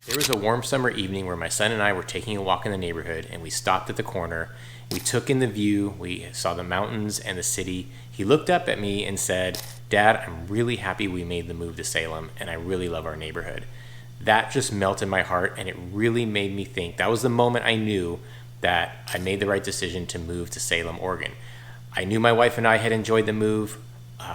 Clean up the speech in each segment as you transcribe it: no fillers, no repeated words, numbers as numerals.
There was a warm summer evening where my son and I were taking a walk in the neighborhood, and we stopped at the corner. We took in the view, we saw the mountains and the city. He looked up at me and said, "Dad, I'm really happy we made the move to Salem, and I really love our neighborhood." That just melted my heart, and it really made me think. That was the moment I knew that I made the right decision to move to Salem, Oregon. I knew my wife and I had enjoyed the move.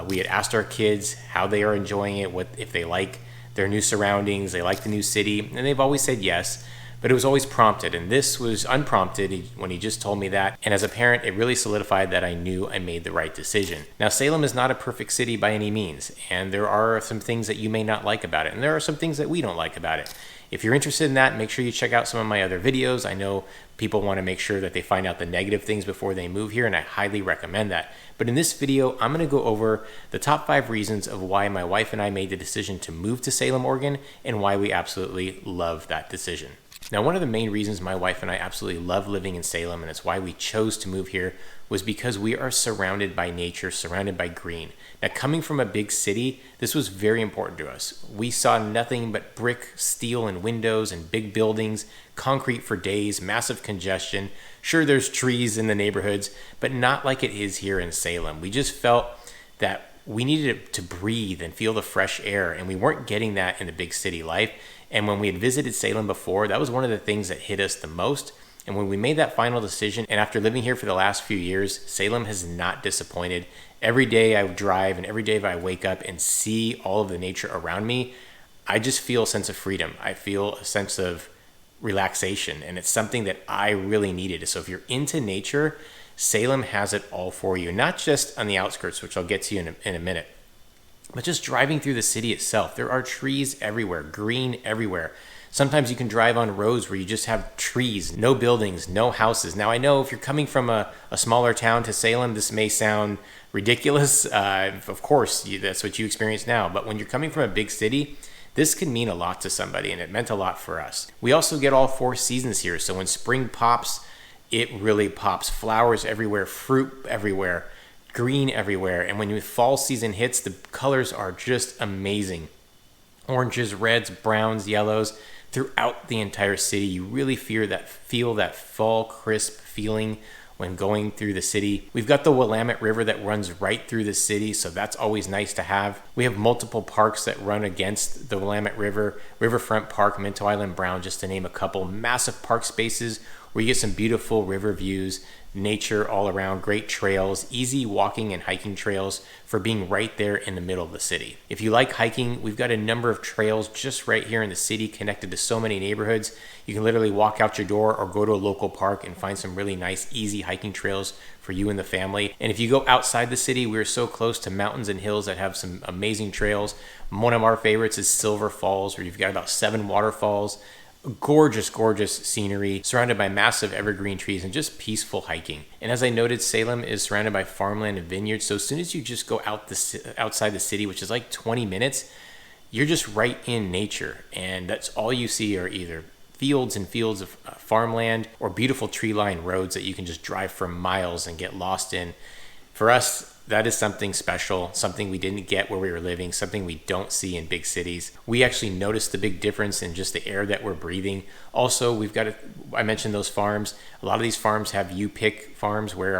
We had asked our kids how they are enjoying it, what if they like their new surroundings, they like the new city, and they've always said yes, but it was always prompted, and this was unprompted when he just told me that. And as a parent, it really solidified that I knew I made the right decision. Now, Salem is not a perfect city by any means, and there are some things that you may not like about it, and there are some things that we don't like about it. If you're interested in that, make sure you check out some of my other videos. I know people want to make sure that they find out the negative things before they move here, and I highly recommend that. But in this video, I'm going to go over the top 5 reasons of why my wife and I made the decision to move to Salem, Oregon, and why we absolutely love that decision. Now, one of the main reasons my wife and I absolutely love living in Salem, and it's why we chose to move here, was because we are surrounded by nature, surrounded by green. Now, coming from a big city, this was very important to us. We saw nothing but brick, steel, and windows and big buildings, concrete for days, massive congestion. Sure, there's trees in the neighborhoods, but not like it is here in Salem. We just felt that we needed to breathe and feel the fresh air, and we weren't getting that in the big city life. And when we had visited Salem before, that was one of the things that hit us the most. And when we made that final decision, and after living here for the last few years, Salem has not disappointed. Every day I drive and every day I wake up and see all of the nature around me, I just feel a sense of freedom. I feel a sense of relaxation, and it's something that I really needed. So if you're into nature, Salem has it all for you, not just on the outskirts, which I'll get to in a minute, but just driving through the city itself. There are trees everywhere, green everywhere. Sometimes you can drive on roads where you just have trees, no buildings, no houses. Now, I know if you're coming from a smaller town to Salem, this may sound ridiculous. Of course, that's what you experience now. But when you're coming from a big city, this can mean a lot to somebody, and it meant a lot for us. We also get all 4 seasons here. So when spring pops, it really pops. Flowers everywhere, fruit everywhere, green everywhere. And when the fall season hits, the colors are just amazing. Oranges, reds, browns, yellows. Throughout the entire city, you really feel that fall crisp feeling when going through the city. We've got the Willamette River that runs right through the city, so that's always nice to have. We have multiple parks that run against the Willamette River, Riverfront Park, Minto Island Brown, just to name a couple. Massive park spaces where you get some beautiful river views, nature all around, great trails, easy walking and hiking trails for being right there in the middle of the city. If you like hiking, we've got a number of trails just right here in the city connected to so many neighborhoods. You can literally walk out your door or go to a local park and find some really nice, easy hiking trails for you and the family. And if you go outside the city, we're so close to mountains and hills that have some amazing trails. One of our favorites is Silver Falls, where you've got about 7 waterfalls. Gorgeous, gorgeous scenery, surrounded by massive evergreen trees and just peaceful hiking. And as I noted, Salem is surrounded by farmland and vineyards. So as soon as you just go outside the city, which is like 20 minutes, you're just right in nature. And that's all you see are either fields and fields of farmland or beautiful tree-lined roads that you can just drive for miles and get lost in. For us, that is something special, something we didn't get where we were living, something we don't see in big cities. We actually noticed the big difference in just the air that we're breathing. Also, I mentioned those farms. A lot of these farms have you-pick farms where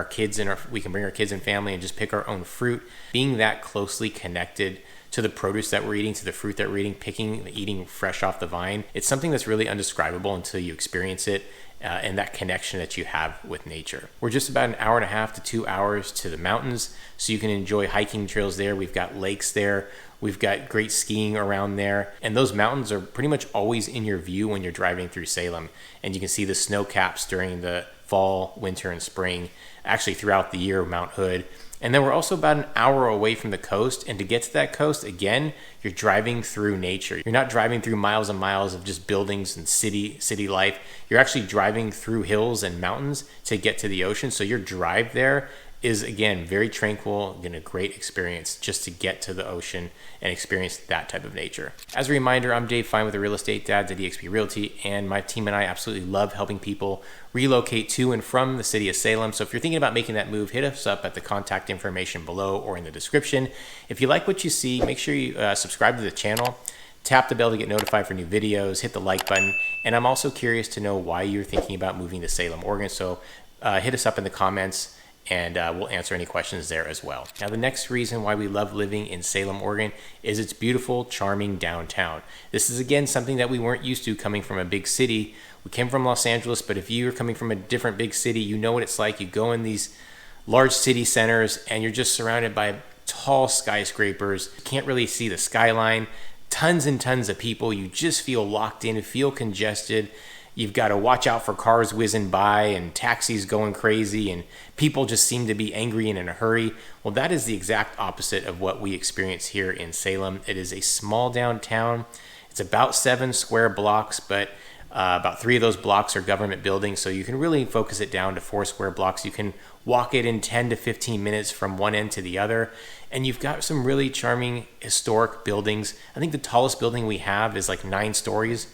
we can bring our kids and family and just pick our own fruit. Being that closely connected to the produce that we're eating, to the fruit that we're eating, eating fresh off the vine, it's something that's really undescribable until you experience it. And that connection that you have with nature. We're just about an hour and a half to 2 hours to the mountains, so you can enjoy hiking trails there. We've got lakes there. We've got great skiing around there. And those mountains are pretty much always in your view when you're driving through Salem. And you can see the snow caps during the fall, winter, and spring, actually throughout the year, Mount Hood. And then we're also about an hour away from the coast. And to get to that coast, again, you're driving through nature. You're not driving through miles and miles of just buildings and city life. You're actually driving through hills and mountains to get to the ocean. So your drive there is, again, very tranquil and a great experience just to get to the ocean and experience that type of nature. As a reminder, I'm Dave Fein with the Real Estate Dads at eXp Realty, and my team and I absolutely love helping people relocate to and from the city of Salem. So if you're thinking about making that move, hit us up at the contact information below or in the description. If you like what you see, make sure you subscribe to the channel. Tap the bell to get notified for new videos, hit the like button, and I'm also curious to know why you're thinking about moving to Salem, Oregon. So hit us up in the comments and we'll answer any questions there as well. Now, the next reason why we love living in Salem, Oregon is its beautiful, charming downtown. This is, again, something that we weren't used to coming from a big city. We came from Los Angeles, but if you're coming from a different big city, you know what it's like. You go in these large city centers and you're just surrounded by tall skyscrapers. You can't really see the skyline. Tons and tons of people. You just feel locked in, feel congested. You've got to watch out for cars whizzing by and taxis going crazy, and people just seem to be angry and in a hurry. Well, that is the exact opposite of what we experience here in Salem. It is a small downtown. It's about 7 square blocks, but about 3 of those blocks are government buildings, so you can really focus it down to 4 square blocks. You can walk it in 10 to 15 minutes from one end to the other, and you've got some really charming historic buildings. I think the tallest building we have is like 9 stories,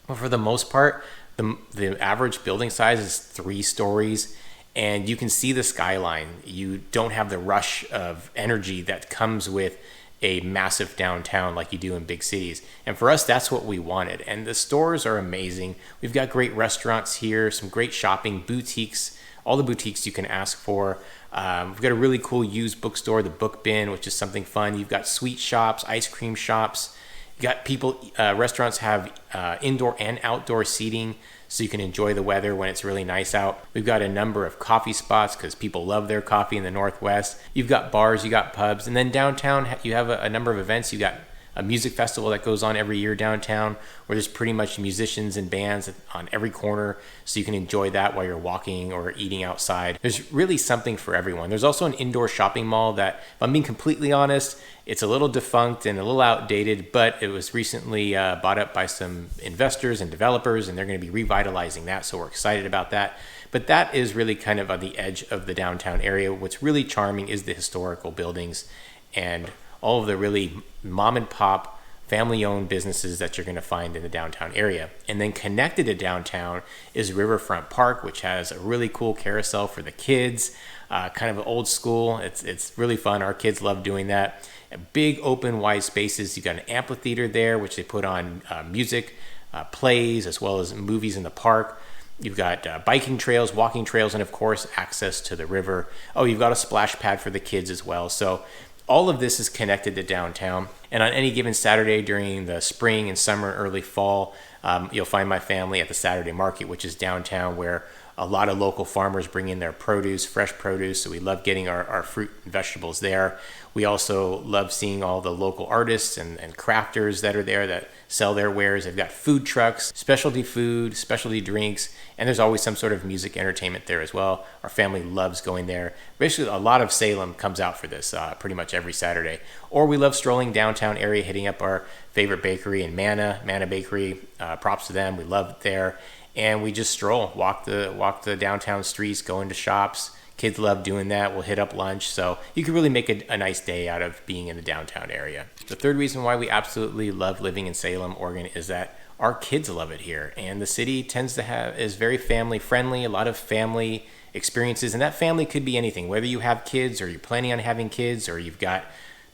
but for the most part, the average building size is 3 stories, and you can see the skyline. You don't have the rush of energy that comes with a massive downtown like you do in big cities. And for us, that's what we wanted. And the stores are amazing. We've got great restaurants here, some great shopping, boutiques, all the boutiques you can ask for. We've got a really cool used bookstore, the Book Bin, which is something fun. You've got sweet shops, ice cream shops. You got restaurants have indoor and outdoor seating, so you can enjoy the weather when it's really nice out. We've got a number of coffee spots because people love their coffee in the Northwest. You've got bars, you got pubs, and then downtown you have a number of events. You got a music festival that goes on every year downtown, where there's pretty much musicians and bands on every corner, so you can enjoy that while you're walking or eating outside. There's really something for everyone. There's also an indoor shopping mall that, if I'm being completely honest, it's a little defunct and a little outdated, but it was recently bought up by some investors and developers, and they're going to be revitalizing that, so we're excited about that. But that is really kind of on the edge of the downtown area. What's really charming is the historical buildings and all of the really mom and pop family-owned businesses that you're going to find in the downtown area. And then connected to downtown is Riverfront Park, which has a really cool carousel for the kids, kind of old school. It's really fun. Our kids love doing that. Big open wide spaces. You've got an amphitheater there, which they put on music, plays, as well as movies in the park. You've got biking trails, walking trails, and of course access to the river. Oh, you've got a splash pad for the kids as well. So all of this is connected to downtown. And on any given Saturday during the spring and summer, early fall, you'll find my family at the Saturday market, which is downtown, where a lot of local farmers bring in their produce, fresh produce. So we love getting our fruit and vegetables there. We also love seeing all the local artists and crafters that are there that sell their wares. They've got food trucks, specialty food, specialty drinks, and there's always some sort of music entertainment there as well. Our family loves going there. Basically, a lot of Salem comes out for this pretty much every Saturday. Or we love strolling downtown area, hitting up our favorite bakery in Manna Bakery. Props to them. We love it there. And we just stroll, walk the downtown streets, go into shops. Kids love doing that. We'll hit up lunch. So you can really make a nice day out of being in the downtown area. The third reason why we absolutely love living in Salem, Oregon, is that our kids love it here. And the city is very family friendly, a lot of family experiences. And that family could be anything, whether you have kids or you're planning on having kids, or you've got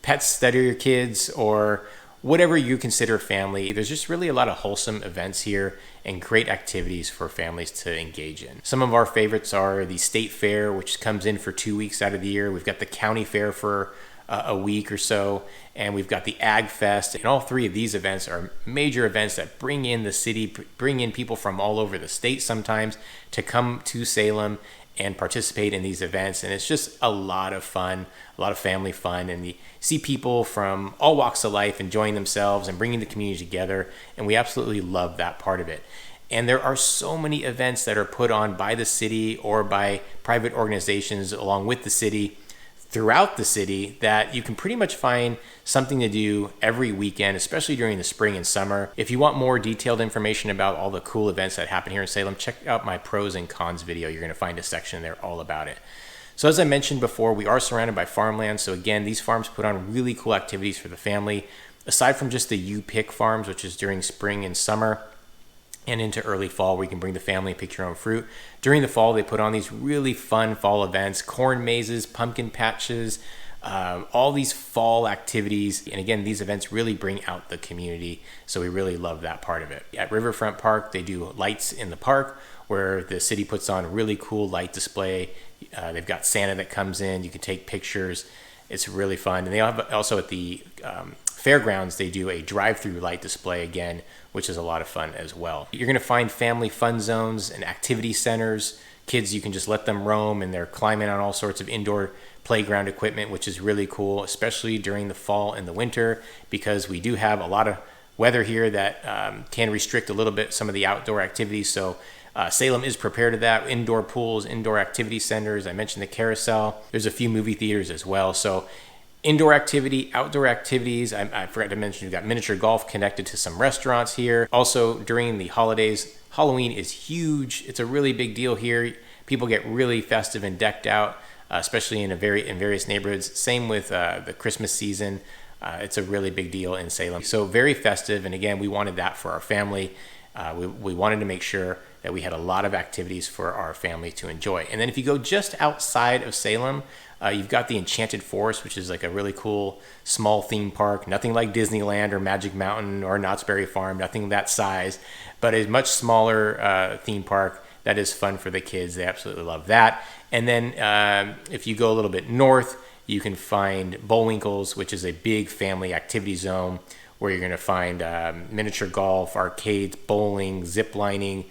pets that are your kids, or whatever you consider family. There's just really a lot of wholesome events here and great activities for families to engage in. Some of our favorites are the State Fair, which comes in for 2 weeks out of the year. We've got the County Fair for a week or so, and we've got the Ag Fest. And all 3 of these events are major events that bring in the city, bring in people from all over the state sometimes to come to Salem and participate in these events. And it's just a lot of fun, a lot of family fun, and you see people from all walks of life enjoying themselves and bringing the community together, and we absolutely love that part of it. And there are so many events that are put on by the city or by private organizations along with the city throughout the city that you can pretty much find something to do every weekend, especially during the spring and summer. If you want more detailed information about all the cool events that happen here in Salem, check out my pros and cons video. You're going to find a section there all about it. So as I mentioned before, we are surrounded by farmland. So again, these farms put on really cool activities for the family. Aside from just the you-pick farms, which is during spring and summer, and into early fall where you can bring the family and pick your own fruit. During the fall, they put on these really fun fall events, corn mazes, pumpkin patches, all these fall activities. And again, these events really bring out the community. So we really love that part of it. At Riverfront Park, they do lights in the park where the city puts on a really cool light display. They've got Santa that comes in. You can take pictures. It's really fun. And they have also at the fairgrounds, they do a drive-through light display again, which is a lot of fun as well. You're going to find family fun zones and activity centers. Kids, you can just let them roam, and they're climbing on all sorts of indoor playground equipment, which is really cool, especially during the fall and the winter, because we do have a lot of weather here that can restrict a little bit some of the outdoor activities. So Salem is prepared to that. Indoor pools, indoor activity centers. I mentioned the carousel. There's a few movie theaters as well. So indoor activity, outdoor activities. I forgot to mention you've got miniature golf connected to some restaurants here. Also, during the holidays, Halloween is huge. It's a really big deal here. People get really festive and decked out, especially in various neighborhoods. Same with the Christmas season. It's a really big deal in Salem. So very festive. And again, we wanted that for our family. We wanted to make sure that we had a lot of activities for our family to enjoy. And then if you go just outside of Salem, you've got the Enchanted Forest, which is like a really cool small theme park. Nothing like Disneyland or Magic Mountain or Knott's Berry Farm, nothing that size, but a much smaller theme park that is fun for the kids. They absolutely love that. And then if you go a little bit north, you can find Bullwinkle's, which is a big family activity zone where you're going to find miniature golf, arcades, bowling, zip lining,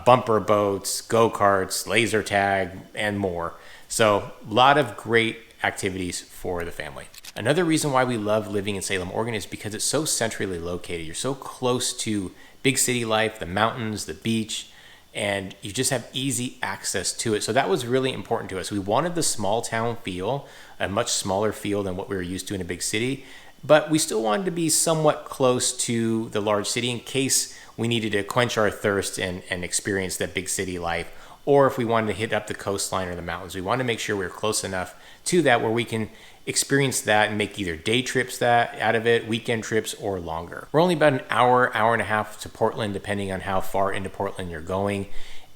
bumper boats, go-karts, laser tag, and more. So a lot of great activities for the family. Another reason why we love living in Salem, Oregon is because it's so centrally located. You're so close to big city life, the mountains, the beach, and you just have easy access to it. So that was really important to us. We wanted the small town feel, a much smaller feel than what we were used to in a big city, but we still wanted to be somewhat close to the large city in case we needed to quench our thirst and experience that big city life, or if we wanted to hit up the coastline or the mountains. We wanted to make sure we were close enough to that where we can experience that and make either day trips that out of it, weekend trips, or longer. We're only about an hour and a half to Portland, depending on how far into Portland you're going.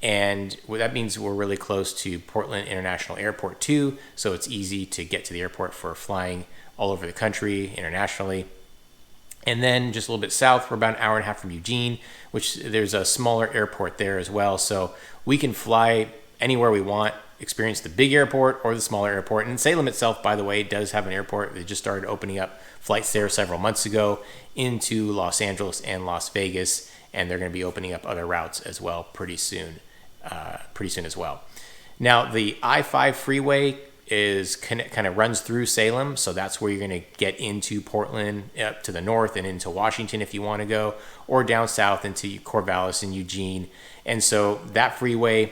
And that means we're really close to Portland International Airport too, so it's easy to get to the airport for flying all over the country, internationally. And then just a little bit south, we're about an hour and a half from Eugene, which there's a smaller airport there as well. So we can fly anywhere we want, experience the big airport or the smaller airport. And Salem itself, by the way, does have an airport. They just started opening up flights there several months ago into Los Angeles and Las Vegas. And they're going to be opening up other routes as well pretty soon as well. Now, the I-5 freeway is kind of runs through Salem, so that's where you're going to get into Portland, up to the north and into Washington if you want to go, or down south into Corvallis and Eugene. And so that freeway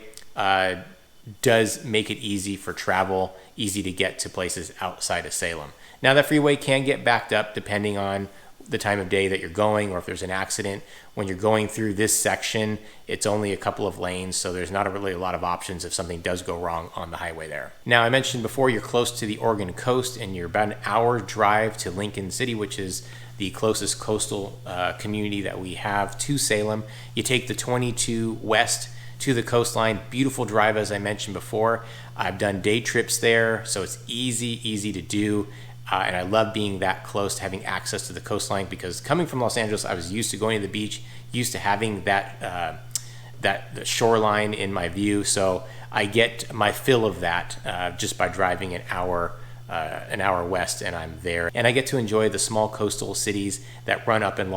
does make it easy for travel, easy to get to places outside of Salem. Now that freeway can get backed up depending on the time of day that you're going, or if there's an accident. When you're going through this section, it's only a couple of lanes, so there's not really a lot of options if something does go wrong on the highway there. Now, I mentioned before you're close to the Oregon coast, and you're about an hour drive to Lincoln City, which is the closest coastal community that we have to Salem. You take the 22 west to the coastline. Beautiful drive, as I mentioned before. I've done day trips there, so it's easy to do. And I love being that close to having access to the coastline, because coming from Los Angeles, I was used to going to the beach, used to having the shoreline in my view. So I get my fill of that just by driving an hour west, and I'm there. And I get to enjoy the small coastal cities that run up and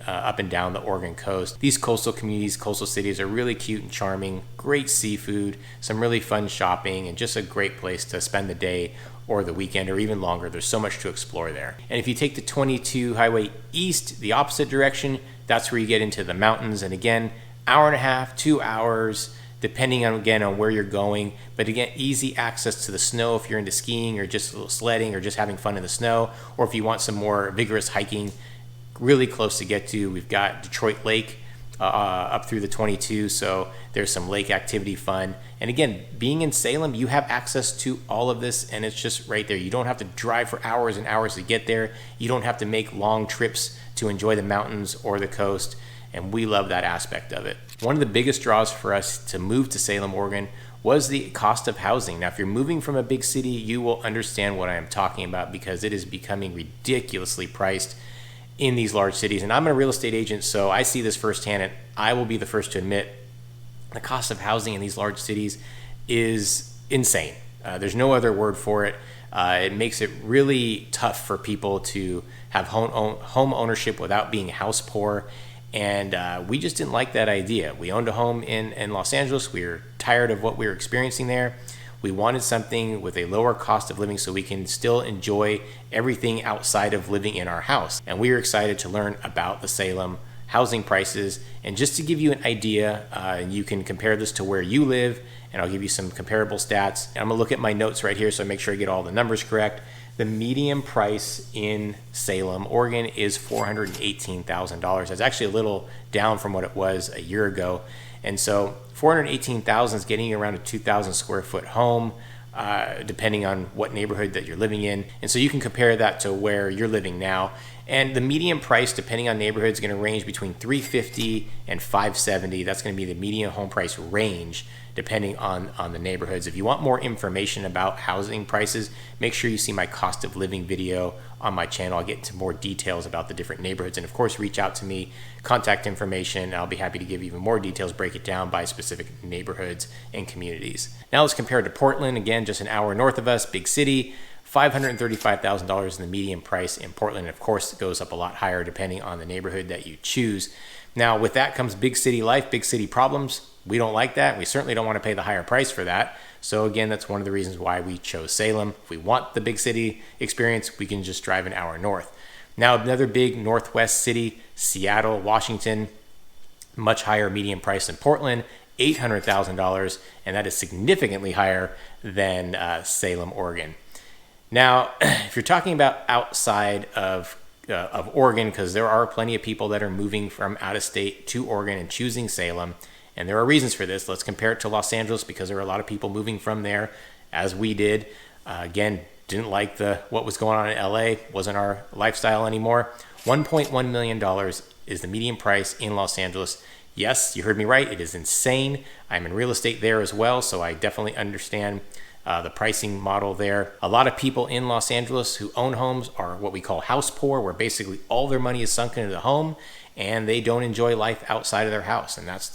up and down the Oregon coast. These coastal communities, coastal cities are really cute and charming, great seafood, some really fun shopping, and just a great place to spend the day or the weekend or even longer. There's so much to explore there. And if you take the 22 highway east, the opposite direction, that's where you get into the mountains. And again, hour and a half, 2 hours, depending on where you're going. But again, easy access to the snow if you're into skiing or just a little sledding or just having fun in the snow, or if you want some more vigorous hiking, really close to get to. We've got Detroit Lake up through the 22, so there's some lake activity fun. And again, being in Salem, you have access to all of this, and it's just right there. You don't have to drive for hours and hours to get there. You don't have to make long trips to enjoy the mountains or the coast, and we love that aspect of it. One of the biggest draws for us to move to Salem, Oregon was the cost of housing. Now, if you're moving from a big city, you will understand what I am talking about, because it is becoming ridiculously priced in these large cities. And I'm a real estate agent, so I see this firsthand, and I will be the first to admit the cost of housing in these large cities is insane. There's no other word for it. It makes it really tough for people to have home ownership without being house poor. And we just didn't like that idea. We owned a home in Los Angeles. We were tired of what we were experiencing there. We wanted something with a lower cost of living so we can still enjoy everything outside of living in our house. And we were excited to learn about the Salem housing prices. And just to give you an idea, you can compare this to where you live, and I'll give you some comparable stats. I'm gonna look at my notes right here so I make sure I get all the numbers correct. The median price in Salem, Oregon is $418,000. That's actually a little down from what it was a year ago. And so $418,000 is getting you around a 2,000 square foot home, depending on what neighborhood that you're living in. And so you can compare that to where you're living now. And the median price, depending on neighborhood, is going to range between $350 and $570. That's going to be the median home price range, depending on the neighborhoods. If you want more information about housing prices, make sure you see my cost of living video on my channel. I'll get into more details about the different neighborhoods. And of course, reach out to me, contact information. I'll be happy to give you even more details, break it down by specific neighborhoods and communities. Now let's compare it to Portland. Again, just an hour north of us, big city. $535,000 in the median price in Portland. And of course, it goes up a lot higher depending on the neighborhood that you choose. Now, with that comes big city life, big city problems. We don't like that. We certainly don't want to pay the higher price for that. So again, that's one of the reasons why we chose Salem. If we want the big city experience, we can just drive an hour north. Now, another big northwest city, Seattle, Washington, much higher median price than Portland, $800,000, and that is significantly higher than Salem, Oregon. Now, if you're talking about outside of Oregon, because there are plenty of people that are moving from out of state to Oregon and choosing Salem, and there are reasons for this. Let's compare it to Los Angeles, because there are a lot of people moving from there, as we did. Again, didn't like what was going on in LA, wasn't our lifestyle anymore. $1.1 million is the median price in Los Angeles. Yes, you heard me right. It is insane. I'm in real estate there as well, so I definitely understand the pricing model there. A lot of people in Los Angeles who own homes are what we call house poor, where basically all their money is sunk into the home and they don't enjoy life outside of their house. And that's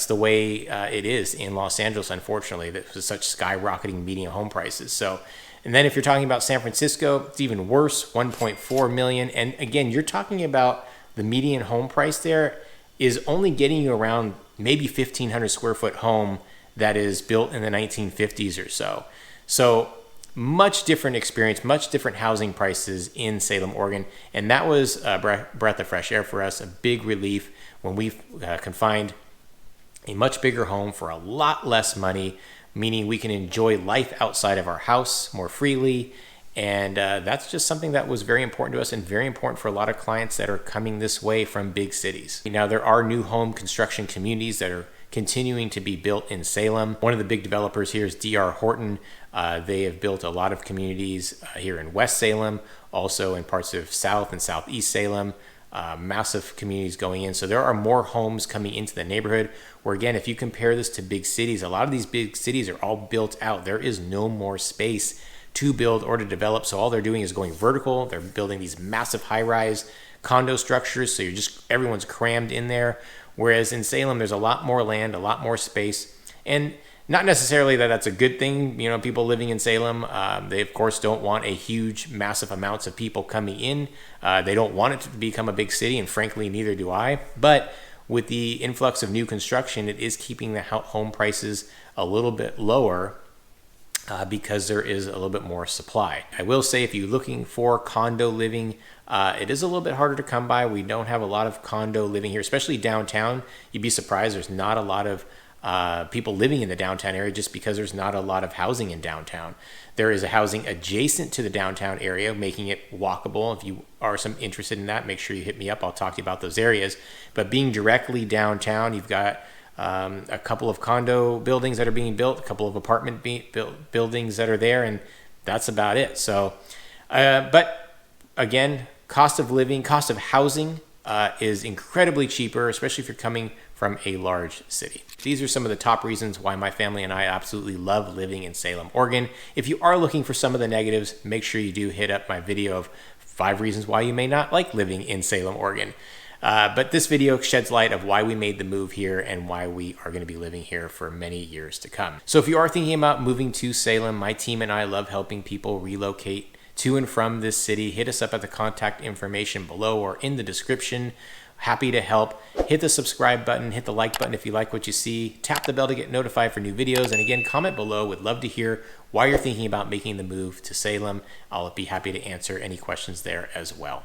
the way it is in Los Angeles, unfortunately. There's such skyrocketing median home prices. So, and then if you're talking about San Francisco, it's even worse, 1.4 million. And again, you're talking about the median home price there is only getting you around maybe 1,500 square foot home that is built in the 1950s or so. So much different experience, much different housing prices in Salem, Oregon. And that was a breath of fresh air for us, a big relief when we can find a much bigger home for a lot less money, meaning we can enjoy life outside of our house more freely. And that's just something that was very important to us and very important for a lot of clients that are coming this way from big cities. Now, there are new home construction communities that are continuing to be built in Salem. One of the big developers here is D.R. Horton. They have built a lot of communities here in West Salem, also in parts of South and Southeast Salem, massive communities going in. So there are more homes coming into the neighborhood, where again, if you compare this to big cities, a lot of these big cities are all built out. There is no more space to build or to develop. So all they're doing is going vertical. They're building these massive high-rise condo structures. So everyone's crammed in there. Whereas in Salem, there's a lot more land, a lot more space, and not necessarily that that's a good thing. You know, people living in Salem, they of course don't want a huge, massive amounts of people coming in. They don't want it to become a big city, and frankly, neither do I. But with the influx of new construction, it is keeping the home prices a little bit lower because there is a little bit more supply. I will say, if you're looking for condo living, it is a little bit harder to come by. We don't have a lot of condo living here, especially downtown. You'd be surprised there's not a lot of people living in the downtown area, just because there's not a lot of housing in downtown. There is a housing adjacent to the downtown area, making it walkable. If you are interested in that, make sure you hit me up. I'll talk to you about those areas. But being directly downtown, you've got a couple of condo buildings that are being built, a couple of apartment buildings that are there, and that's about it. So, but again, cost of living, cost of housing is incredibly cheaper, especially if you're coming from a large city. These are some of the top reasons why my family and I absolutely love living in Salem, Oregon. If you are looking for some of the negatives, make sure you do hit up my video of 5 reasons why you may not like living in Salem, Oregon. But this video sheds light of why we made the move here and why we are going to be living here for many years to come. So if you are thinking about moving to Salem, my team and I love helping people relocate to and from this city. Hit us up at the contact information below or in the description. Happy to help. Hit the subscribe button, hit the like button if you like what you see, tap the bell to get notified for new videos, and again, comment below. Would love to hear why you're thinking about making the move to Salem. I'll be happy to answer any questions there as well.